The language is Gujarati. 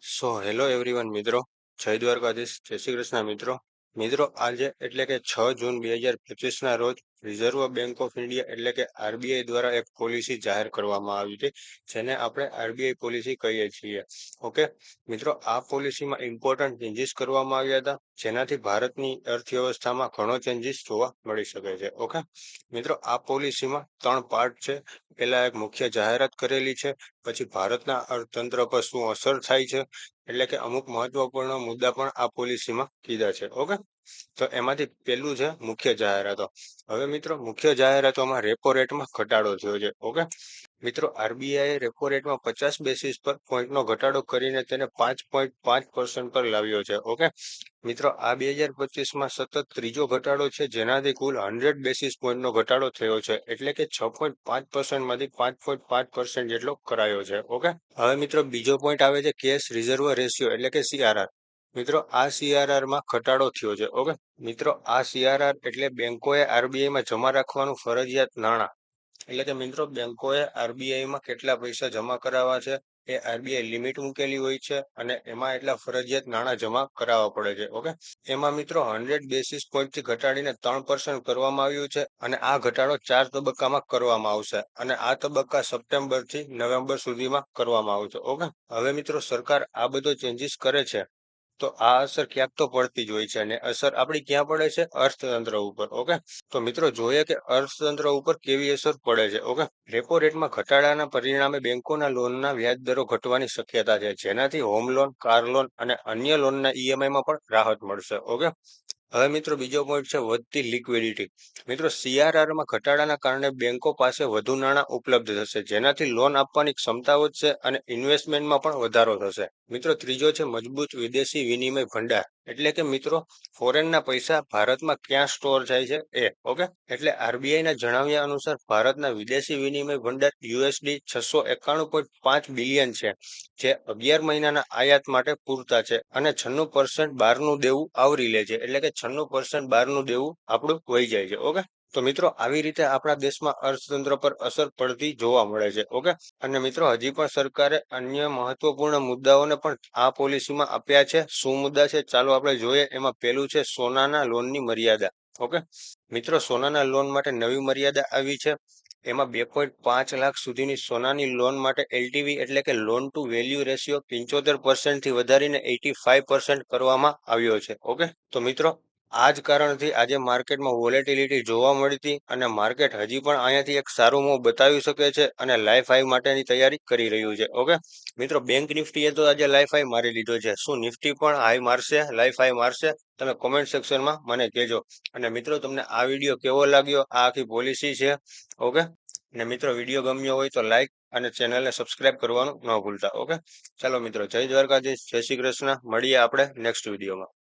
હેલો એવરીવન મિત્રો, જય દ્વારકાધીશ, જય શ્રી કૃષ્ણ મિત્રો આજે એટલે કે 6 જૂન 2025 રોજ રિઝર્વ બેંક ઓફ ઇન્ડિયા એટલે કે આરબીઆઈ દ્વારા એક પોલિસી જાહેર કરવામાં આવી હતી, જેને આપણે આરબીઆઈ પોલિસી કહીએ છીએ. ઓકે મિત્રો, આ પોલિસીમાં ઇમ્પોર્ટન્ટ ચેન્જીસ કરવામાં આવ્યા હતા, જેનાથી ભારતની અર્થવ્યવસ્થામાં ઘણો ચેન્જીસ જોવા મળી શકે છે. ઓકે મિત્રો, આ પોલિસીમાં 3 પાર્ટ છે. પહેલા એક મુખ્ય જાહેરાત કરેલી છે, પછી ભારતના અર્થતંત્ર પર શું અસર થાય છે, એટલે કે અમુક મહત્વપૂર્ણ મુદ્દા પણ આ પોલિસીમાં કીધા છે. ઓકે, તો એમાંથી પહેલું છે મુખ્ય જાહેરાતો. હવે મિત્રો, મુખ્ય જાહેરાતોમાં રેપો રેટમાં ઘટાડો થયો છે. ઓકે મિત્રો, આરબીઆઈ રેપો રેટમાં 50 બેસિસ પર પોઈન્ટનો ઘટાડો કરીને તેને 5.5% પર લાવ્યો છે. ઓકે મિત્રો, આ 2025માં સતત ત્રીજો ઘટાડો છે, જેનાથી કુલ 100 બેસિસ પોઈન્ટનો ઘટાડો થયો છે, એટલે કે 6.5% માંથી 5.5% જેટલો કરાયો છે. ઓકે, હવે મિત્રો બીજો પોઈન્ટ આવે છે કેશ રિઝર્વ રેશિયો એટલે કે સીઆરઆર. મિત્રો, આ સીઆરઆર માં ઘટાડો થયો છે. ઓકે મિત્રો, આ સીઆરઆર એટલે બેંકોએ આરબીઆઈમાં જમા રાખવાનું ફરજિયાત નાણાં, એટલે કે મિત્રો બેંકોએ આરબીઆઈમાં કેટલા પૈસા જમા કરાવવા છે એ આરબીઆઈ લિમિટ મૂકેલી હોય છે, અને એમાં એટલા ફરજિયાત નાણાં જમા કરાવવા પડે છે. ઓકે, એમાં મિત્રો 100 બેસિસ પોઈન્ટ થી ઘટાડીને 3% કરવામાં આવ્યું છે, અને આ ઘટાડો 4 તબક્કામાં કરવામાં આવશે, અને આ તબક્કા સપ્ટેમ્બર થી નવેમ્બર સુધીમાં કરવામાં આવશે. ઓકે, હવે મિત્રો સરકાર આ બધો ચેન્જીસ કરે છે, તો આ અસર ક્યાંક તો પડતી જ હોય છે, અને અસર આપણી ક્યાં પડે છે? અર્થતંત્ર ઉપર. ઓકે, તો મિત્રો જોઈએ કે અર્થતંત્ર ઉપર કેવી અસર પડે છે. ઓકે, રેપો રેટમાં ઘટાડાના પરિણામે બેંકોના લોનના વ્યાજ દરો ઘટવાની શક્યતા છે, જેનાથી હોમ લોન, કાર લોન અને અન્ય લોનના ઈએમઆઈમાં પણ રાહત મળશે. ઓકે, હવે મિત્રો બીજો પોઈન્ટ છે વધતી લિક્વિડિટી. મિત્રો, સીઆરઆરમાં ઘટાડાના કારણે બેંકો પાસે વધુ નાણાં ઉપલબ્ધ થશે, જેનાથી લોન આપવાની ક્ષમતા વધશે અને ઇન્વેસ્ટમેન્ટમાં પણ વધારો થશે. મિત્રો, ત્રીજો છે મજબૂત વિદેશી વિનિમય ભંડાર, એટલે કે મિત્રો ફોરેનના પૈસા ભારતમાં ક્યાં સ્ટોર થાય છે એ. ઓકે, એટલે આરબીઆઈના જણાવ્યા અનુસાર ભારતના વિદેશી વિનિમય ભંડાર યુએસડી 691.5 બિલિયન છે, જે 11 મહિનાના આયાત માટે પૂરતા છે, અને 96% બહારનું દેવું આવરી લે છે, એટલે કે 96% બહારનું દેવું આપણું વહી જાય છે. ઓકે, તો મિત્રો આવી રીતે આપણા દેશમાં અર્થતંત્ર પર અસર પડતી જોવા મળે છે. ઓકે, અને મિત્રો હજી પણ સરકારે અન્ય મહત્વપૂર્ણ મુદ્દાઓને પણ આ પોલિસીમાં આપ્યા છે. શું મુદ્દા છે ચાલો આપણે જોઈએ. એમાં પહેલું છે સોનાના લોનની મર્યાદા. ઓકે મિત્રો, સોનાના લોન માટે નવી મર્યાદા આવી છે. એમાં 2.5 લાખ સુધીની સોનાની લોન માટે એલટીવી એટલે કે લોન ટુ વેલ્યુ રેશિયો 75% થી વધારીને 85% કરવામાં આવ્યો છે. ઓકે, તો મિત્રો આ જ કારણથી આજે માર્કેટમાં વોલેટિલિટી જોવા મળી હતી, અને માર્કેટ હજી પણ અહીંયાથી એક સારું મૂવ બતાવી શકે છે, અને લાઈફ હાઈ માટેની તૈયારી કરી રહ્યું છે. ઓકે મિત્રો, બેંક નિફ્ટીએ તો આજે લાઈફ હાઈ મારી લીધો છે. શું નિફ્ટી પણ હાઈ મારશે, લાઈફ હાઈ મારશે? તમે કોમેન્ટ સેક્શનમાં મને કહેજો. અને મિત્રો તમને આ વિડીયો કેવો લાગ્યો? આ આખી પોલિસી છે. ઓકે, અને મિત્રો વિડીયો ગમ્યો હોય તો લાઈક અને ચેનલને સબસ્ક્રાઇબ કરવાનું ન ભૂલતા. ઓકે, ચાલો મિત્રો, જય દ્વારકાધીશ, જય શ્રી કૃષ્ણ. મળીએ આપણે નેક્સ્ટ વિડીયોમાં.